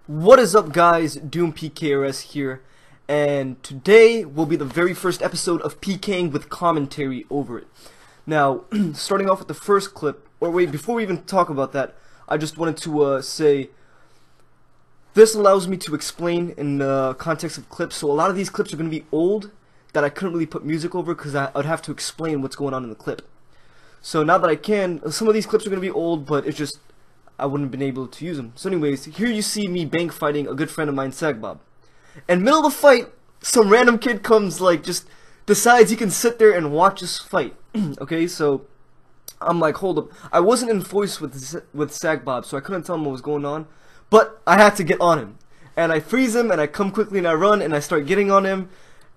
What is up, guys? Doom PKRS here, and today will be the very first episode of Pking with commentary over it. Now, starting off with the first clip, or wait, before we even talk about that, I just wanted to say this allows me to explain in the context of clips. So a lot of these clips are going to be old that I couldn't really put music over because I'd have to explain what's going on in the clip. So now that I can, some of these clips are going to be old, but it's just I wouldn't have been able to use them. So anyways, here you see me bank fighting a good friend of mine, Sagbob. In the middle of the fight, some random kid comes, just decides he can sit there and watch us fight. Okay, so I'm like, hold up. I wasn't in voice with Sagbob, so I couldn't tell him what was going on. But I had to get on him. And I freeze him, and I come quickly, and I run, and I start getting on him.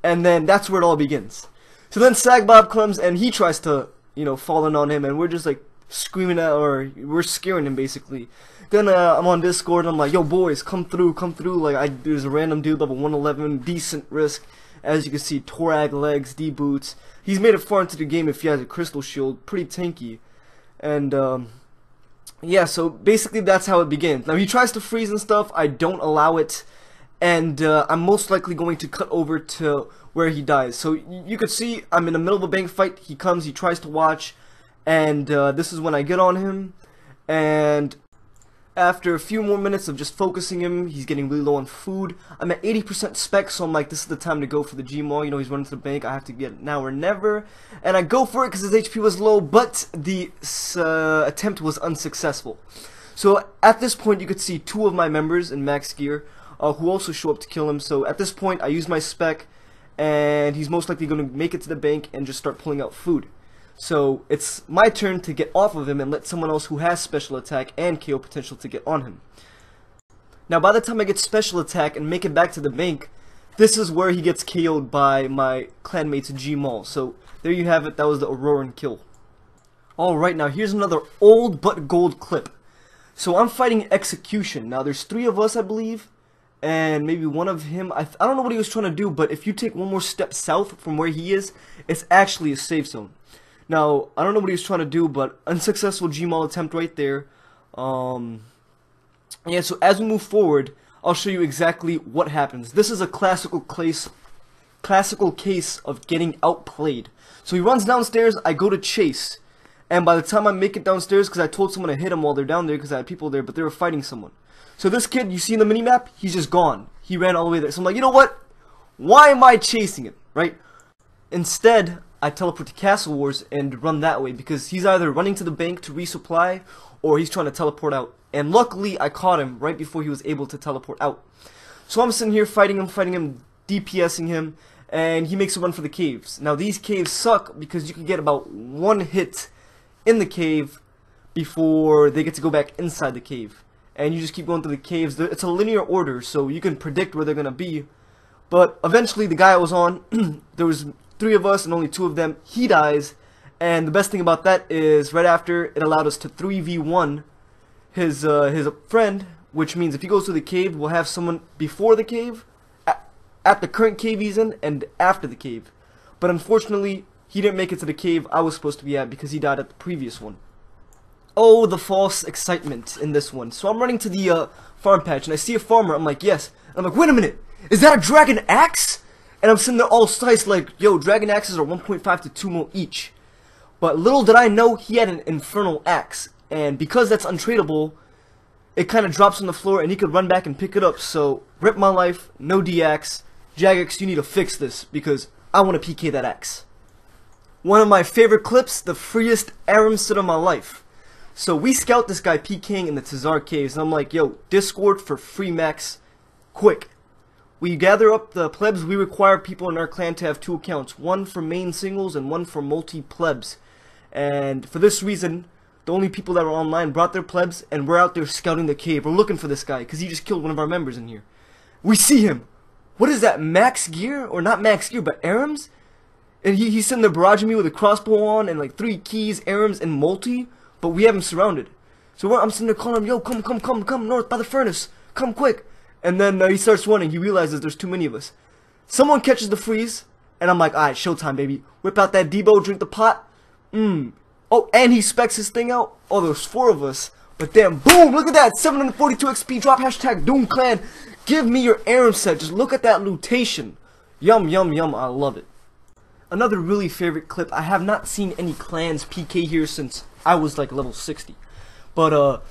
And then that's where it all begins. So then Sagbob comes, and he tries to, fall in on him, and we're just like, screaming at, or we're scaring him basically. Then I'm on Discord and I'm like, yo boys, come through, like there's a random dude level 111, decent risk, as you can see, Torag legs, D boots. He's made it far into the game if he has a crystal shield, pretty tanky. And yeah, so basically that's how it begins. Now he tries to freeze and stuff, I don't allow it, and I'm most likely going to cut over to where he dies. So you could see I'm in the middle of a bank fight, he comes, he tries to watch, and this is when I get on him, and after a few more minutes of just focusing him, he's getting really low on food. I'm at 80% spec, so I'm like, this is the time to go for the G-Maul. He's running to the bank, I have to get it now or never. And I go for it because his HP was low, but the attempt was unsuccessful. So at this point, you could see two of my members in max gear who also show up to kill him. So at this point, I use my spec, and he's most likely going to make it to the bank and just start pulling out food. So it's my turn to get off of him and let someone else who has special attack and KO potential to get on him. Now by the time I get special attack and make it back to the bank, this is where he gets KO'd by my clanmate's G-Maul. So there you have it, that was the Auroran kill. Alright, now here's another old but gold clip. So I'm fighting Execution. Now there's three of us, I believe, and maybe one of him. I don't know what he was trying to do, but if you take one more step south from where he is, it's actually a safe zone. Now, I don't know what he was trying to do, but unsuccessful G-Maul attempt right there. Yeah, so as we move forward, I'll show you exactly what happens. This is a classical case of getting outplayed. So he runs downstairs, I go to chase, and by the time I make it downstairs, because I told someone to hit him while they're down there, because I had people there, but they were fighting someone. So this kid, you see in the minimap, he's just gone. He ran all the way there. So I'm like, you know what? Why am I chasing him, right? Instead, I teleport to Castle Wars and run that way because he's either running to the bank to resupply or he's trying to teleport out. And luckily I caught him right before he was able to teleport out. So I'm sitting here fighting him, DPSing him, and he makes a run for the caves. Now these caves suck because you can get about one hit in the cave before they get to go back inside the cave. And you just keep going through the caves. It's a linear order, so you can predict where they're going to be. But eventually the guy I was on, there was three of us and only two of them, he dies, and the best thing about that is right after it allowed us to 3v1 his friend, which means if he goes to the cave, we'll have someone before the cave, at the current cave he's in, and after the cave. But unfortunately, he didn't make it to the cave I was supposed to be at because he died at the previous one. Oh, the false excitement in this one. So I'm running to the farm patch, and I see a farmer, I'm like, yes. And I'm like, wait a minute, is that a dragon axe? And I'm sitting there all sliced like, yo, dragon axes are 1.5 to 2 mil each. But little did I know he had an infernal axe. And because that's untradeable, it kind of drops on the floor and he could run back and pick it up. So, rip my life, no D-axe. Jagex, you need to fix this because I want to PK that axe. One of my favorite clips, the freest Aram sit of my life. So we scout this guy Pking in the Tazar caves and I'm like, yo, Discord for free max, quick. We gather up the plebs. We require people in our clan to have two accounts, one for main singles and one for multi-plebs. And for this reason, the only people that were online brought their plebs, and we're out there scouting the cave. We're looking for this guy, because he just killed one of our members in here. We see him. What is that, max gear? Or not max gear, but Arams? And he's sitting there barraging me with a crossbow on, and like 3 keys, Arams, and multi, but we have him surrounded. So I'm sitting there calling him, yo, come north by the furnace. Come quick. And then he starts running. He realizes there's too many of us. Someone catches the freeze, and I'm like, alright, showtime, baby. Whip out that Debo, drink the pot. Oh, and he specs his thing out. Oh, there's 4 of us. But then, boom, look at that, 742 XP drop, hashtag Doom Clan. Give me your Aram set, just look at that lootation. Yum, yum, yum, I love it. Another really favorite clip, I have not seen any clans PK here since I was like level 60. But,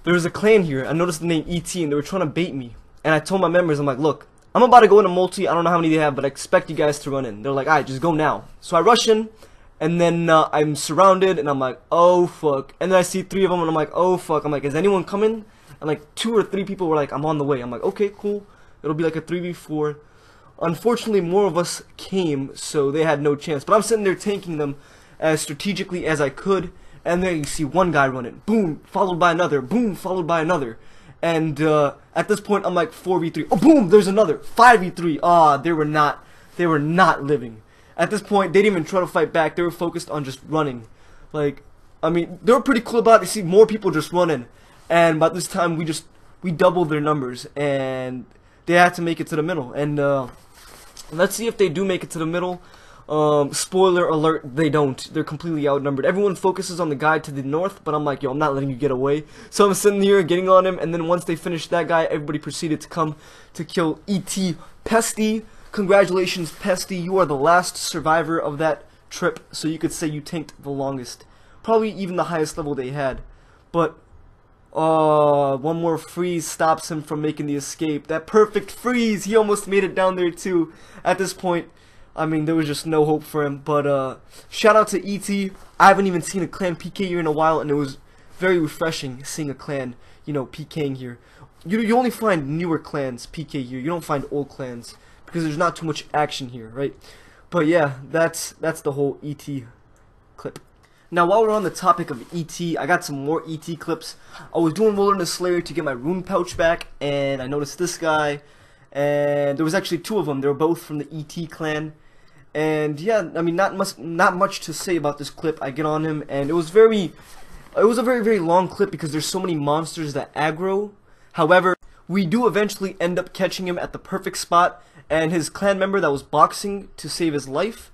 there's a clan here, I noticed the name ET, and they were trying to bait me. And I told my members, I'm like, look, I'm about to go into multi, I don't know how many they have, but I expect you guys to run in. They're like, alright, just go now. So I rush in, and then I'm surrounded, and I'm like, oh fuck. And then I see 3 of them, and I'm like, oh fuck. I'm like, is anyone coming? And like 2 or 3 people were like, I'm on the way. I'm like, okay, cool. It'll be like a 3v4. Unfortunately, more of us came, so they had no chance. But I'm sitting there tanking them as strategically as I could. And then you see one guy running. Boom, followed by another. Boom, followed by another. And at this point, I'm like 4v3. Oh, boom, there's another. 5v3. Ah, they were not living. At this point, they didn't even try to fight back. They were focused on just running. Like, I mean, they were pretty cool about it. You see more people just running. And by this time, we doubled their numbers. And they had to make it to the middle. And let's see if they do make it to the middle. Spoiler alert, they don't. They're completely outnumbered. Everyone focuses on the guy to the north, but I'm like, yo, I'm not letting you get away. So I'm sitting here getting on him, and then once they finished that guy, everybody proceeded to come to kill E.T. Pesty. Congratulations, Pesty. You are the last survivor of that trip, so you could say you tanked the longest. Probably even the highest level they had. But, one more freeze stops him from making the escape. That perfect freeze! He almost made it down there too. At this point, I mean, there was just no hope for him. But, shout out to E.T. I haven't even seen a clan PK here in a while, and it was very refreshing seeing a clan, you know, PKing here. You only find newer clans PK here. You don't find old clans, because there's not too much action here, right? But yeah, that's the whole E.T. clip. Now, while we're on the topic of E.T., I got some more E.T. clips. I was doing Wilderness Slayer to get my rune pouch back, and I noticed this guy, and there was actually 2 of them. They were both from the E.T. clan. And yeah, I mean, not much to say about this clip. I get on him, and it was a very long clip because there's so many monsters that aggro. However, we do eventually end up catching him at the perfect spot, and his clan member that was boxing to save his life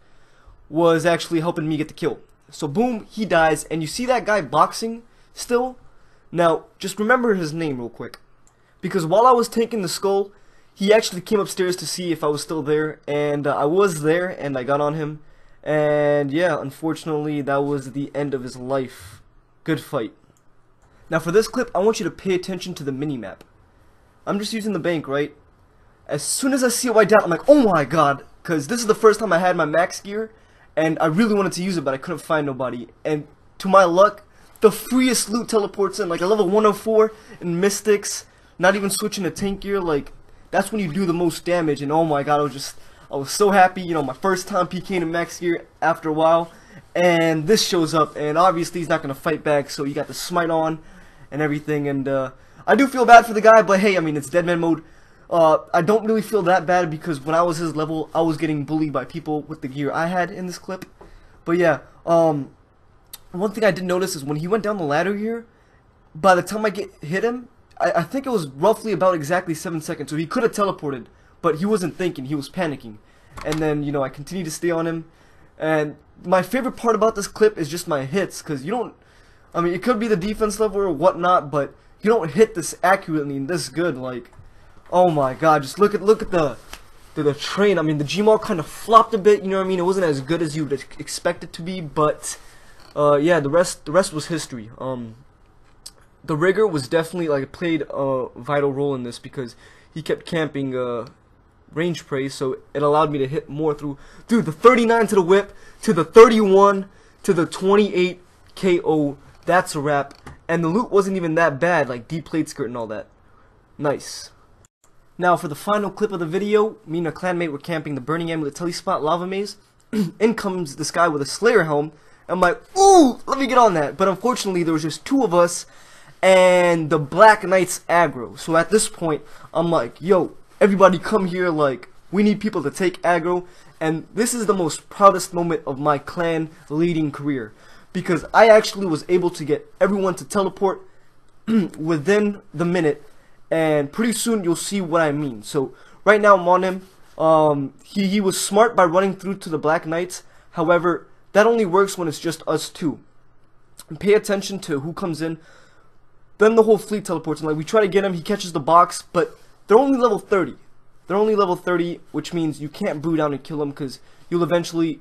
was actually helping me get the kill. So boom, he dies, and you see that guy boxing still? Now, just remember his name real quick, because while I was tanking the skull, he actually came upstairs to see if I was still there, and I was there, and I got on him, and yeah, unfortunately, that was the end of his life. Good fight. Now for this clip, I want you to pay attention to the minimap. I'm just using the bank, right? As soon as I see a white dot, I'm like, oh my god, because this is the first time I had my max gear, and I really wanted to use it, but I couldn't find nobody, and to my luck, the freest loot teleports in, like a level 104 in Mystics, not even switching to tank gear, like, that's when you do the most damage, and oh my god, I was so happy, you know, my first time PKing in max gear after a while, and this shows up, and obviously he's not going to fight back, so you got the smite on, and everything, and I do feel bad for the guy, but hey, I mean, it's deadman mode. I don't really feel that bad, because when I was his level, I was getting bullied by people with the gear I had in this clip. But yeah, one thing I did notice is when he went down the ladder here, by the time I hit him, I think it was roughly about exactly 7 seconds, so he could have teleported, but he wasn't thinking, he was panicking. And then, you know, I continued to stay on him, and my favorite part about this clip is just my hits, because you don't, I mean, it could be the defense level or whatnot, but you don't hit this accurately and this good, like, oh my god, just look at the train. I mean, the Gmaul kind of flopped a bit, you know what I mean? It wasn't as good as you would expect it to be, but yeah, the rest was history. The rigger was definitely, like, played a vital role in this, because he kept camping range prey, so it allowed me to hit more through. Dude, the 39 to the whip, to the 31, to the 28 KO, that's a wrap. And the loot wasn't even that bad, like deep plate skirt and all that. Nice. Now for the final clip of the video, me and a clanmate were camping the Burning Amulet Telespot Lava Maze. In comes this guy with a Slayer helm. I'm like, ooh, let me get on that. But unfortunately, there was just 2 of us, and the Black Knights aggro. So at this point, I'm like, yo, everybody come here, like, we need people to take aggro. And this is the most proudest moment of my clan leading career, because I actually was able to get everyone to teleport within the minute, and pretty soon you'll see what I mean. So right now I'm on him. He was smart by running through to the Black Knights. However, that only works when it's just us 2. And pay attention to who comes in. then the whole fleet teleports, and like we try to get him, he catches the box, but they're only level 30. They're only level 30, which means you can't brew down and kill them, because you'll eventually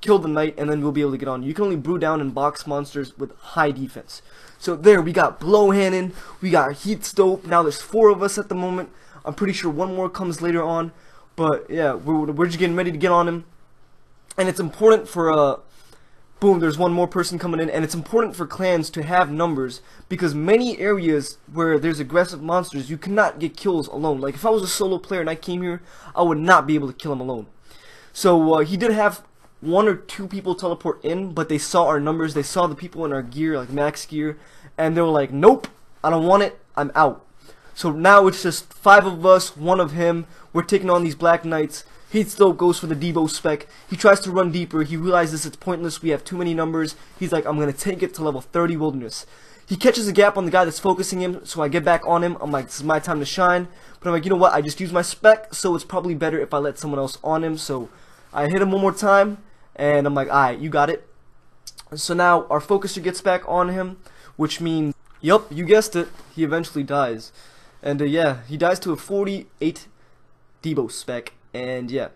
kill the knight, and then we'll be able to get on. You can only brew down and box monsters with high defense. So there, we got Blowhannon, we got Heatstove. Now there's 4 of us at the moment. I'm pretty sure one more comes later on, but yeah, we're just getting ready to get on him. And it's important for boom, there's one more person coming in, and it's important for clans to have numbers, because many areas where there's aggressive monsters, you cannot get kills alone. Like if I was a solo player and I came here, I would not be able to kill him alone. So he did have 1 or 2 people teleport in, but they saw our numbers, they saw the people in our gear, like max gear, and they were like, nope, I don't want it, I'm out. So now it's just 5 of us, 1 of him. We're taking on these Black Knights. Heatstove goes for the Debo spec. He tries to run deeper. He realizes it's pointless. We have too many numbers. He's like, I'm going to take it to level 30 Wilderness. He catches a gap on the guy that's focusing him, so I get back on him. I'm like, this is my time to shine. But I'm like, you know what? I just used my spec, so it's probably better if I let someone else on him. So I hit him one more time, and I'm like, alright, you got it. So now our focuser gets back on him, which means, yup, you guessed it, he eventually dies. And yeah, he dies to a 48 Debo spec. And yeah,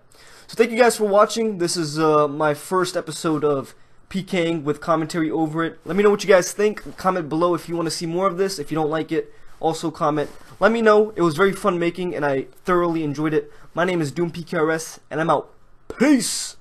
so thank you guys for watching. This is my first episode of Pking with commentary over it. Let me know what you guys think. Comment below if you want to see more of this. If you don't like it, also comment. Let me know. It was very fun making, and I thoroughly enjoyed it. My name is PKRS, and I'm out. Peace!